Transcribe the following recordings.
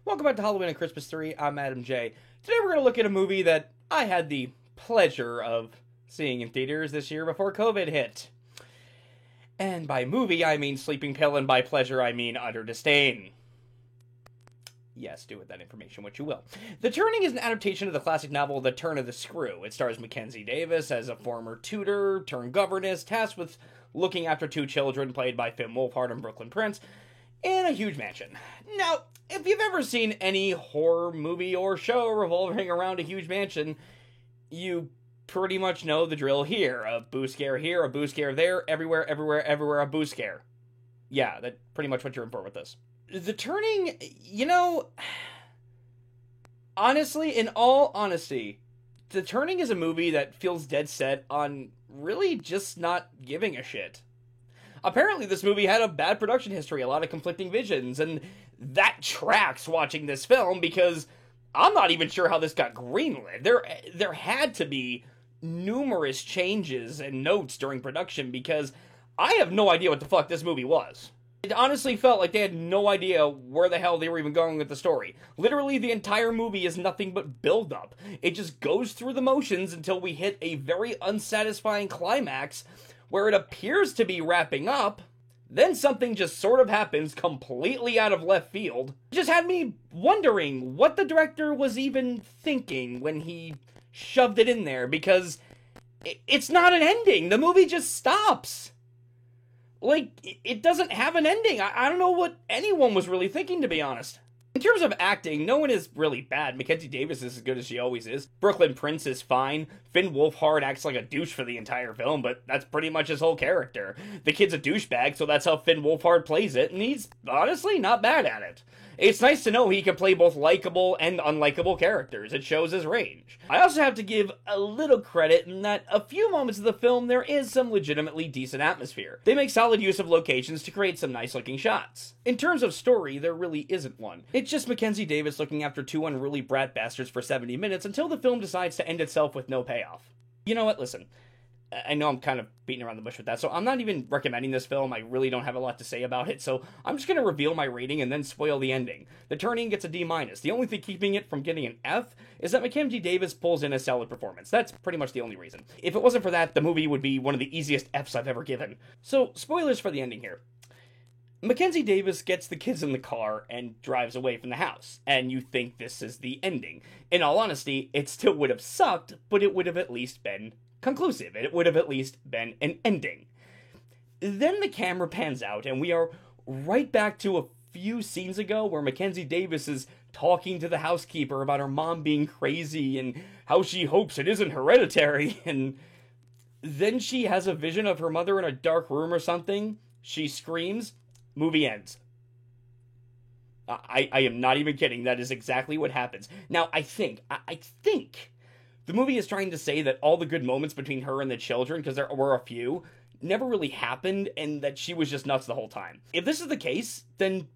Welcome back to Halloween and Christmas 3. I'm Adam J. Today we're going to look at a movie that I had the pleasure of seeing in theaters this year before COVID hit. And by movie, I mean Sleeping Pill, and by pleasure, I mean utter disdain. Yes, do with that information what you will. The Turning is an adaptation of the classic novel The Turn of the Screw. It stars Mackenzie Davis as a former tutor turned governess tasked with looking after two children played by Finn Wolfhard and Brooklyn Prince in a huge mansion. Now, if you've ever seen any horror movie or show revolving around a huge mansion, you pretty much know the drill here. A boo scare here, a boo scare there, everywhere, a boo scare. Yeah, that's pretty much what you're in for with this. The Turning, honestly, in all honesty, The Turning is a movie that feels dead set on really just not giving a shit. Apparently, this movie had a bad production history, a lot of conflicting visions, and that tracks watching this film because I'm not even sure how this got greenlit. There had to be numerous changes and notes during production because I have no idea what the fuck this movie was. It honestly felt like they had no idea where the hell they were even going with the story. Literally, the entire movie is nothing but build-up. It just goes through the motions until we hit a very unsatisfying climax where it appears to be wrapping up. Then something just sort of happens completely out of left field. It just had me wondering what the director was even thinking when he shoved it in there, because it's not an ending. The movie just stops. Like, it doesn't have an ending. I don't know what anyone was really thinking, to be honest. In terms of acting, no one is really bad. Mackenzie Davis is as good as she always is. Brooklyn Prince is fine. Finn Wolfhard acts like a douche for the entire film, but that's pretty much his whole character. The kid's a douchebag, so that's how Finn Wolfhard plays it, and he's honestly not bad at it. It's nice to know he can play both likable and unlikable characters. It shows his range. I also have to give a little credit in that a few moments of the film there is some legitimately decent atmosphere. They make solid use of locations to create some nice looking shots. In terms of story, there really isn't one. It's just Mackenzie Davis looking after two unruly brat bastards for 70 minutes until the film decides to end itself with no payoff. You know what, listen. I know I'm kind of beating around the bush with that, so I'm not even recommending this film. I really don't have a lot to say about it, so I'm just going to reveal my rating and then spoil the ending. The Turning gets a D-. The only thing keeping it from getting an F is that Mackenzie Davis pulls in a solid performance. That's pretty much the only reason. If it wasn't for that, the movie would be one of the easiest Fs I've ever given. So, spoilers for the ending here. Mackenzie Davis gets the kids in the car and drives away from the house, and you think this is the ending. In all honesty, it still would have sucked, but it would have at least been conclusive. It would have at least been an ending. Then the camera pans out, and we are right back to a few scenes ago where Mackenzie Davis is talking to the housekeeper about her mom being crazy and how she hopes it isn't hereditary, and then she has a vision of her mother in a dark room or something. She screams. Movie ends. I am not even kidding. That is exactly what happens. Now, I think the movie is trying to say that all the good moments between her and the children, because there were a few, never really happened, and that she was just nuts the whole time. If this is the case, then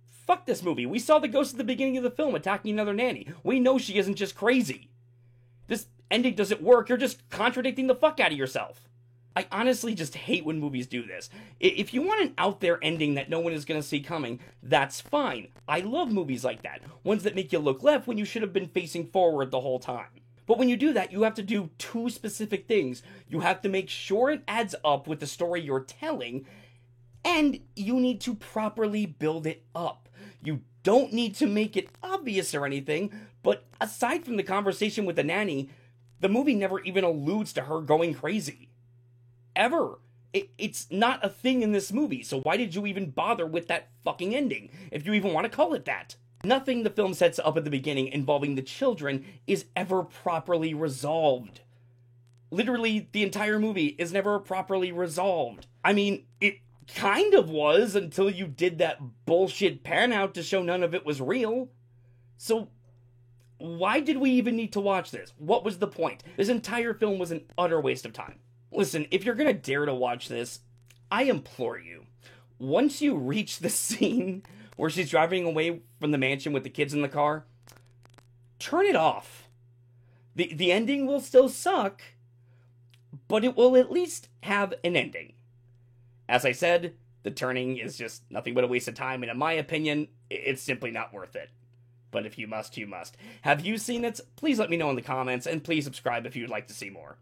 fuck this movie. We saw the ghost at the beginning of the film attacking another nanny. We know she isn't just crazy. This ending doesn't work. You're just contradicting the fuck out of yourself. I honestly just hate when movies do this. If you want an out there ending that no one is going to see coming, that's fine. I love movies like that. Ones that make you look left when you should have been facing forward the whole time. But when you do that, you have to do two specific things. You have to make sure it adds up with the story you're telling, and you need to properly build it up. You don't need to make it obvious or anything, but aside from the conversation with the nanny, the movie never even alludes to her going crazy. Ever. It's not a thing in this movie, so why did you even bother with that fucking ending, if you even want to call it that? Nothing the film sets up at the beginning involving the children is ever properly resolved. Literally, the entire movie is never properly resolved. I mean, it kind of was until you did that bullshit pan out to show none of it was real. So, why did we even need to watch this? What was the point? This entire film was an utter waste of time. Listen, if you're gonna dare to watch this, I implore you, once you reach the scene where she's driving away from the mansion with the kids in the car, turn it off. The ending will still suck, but it will at least have an ending. As I said, The Turning is just nothing but a waste of time, and in my opinion, it's simply not worth it. But if you must, you must. Have you seen it? Please let me know in the comments, and please subscribe if you would like to see more.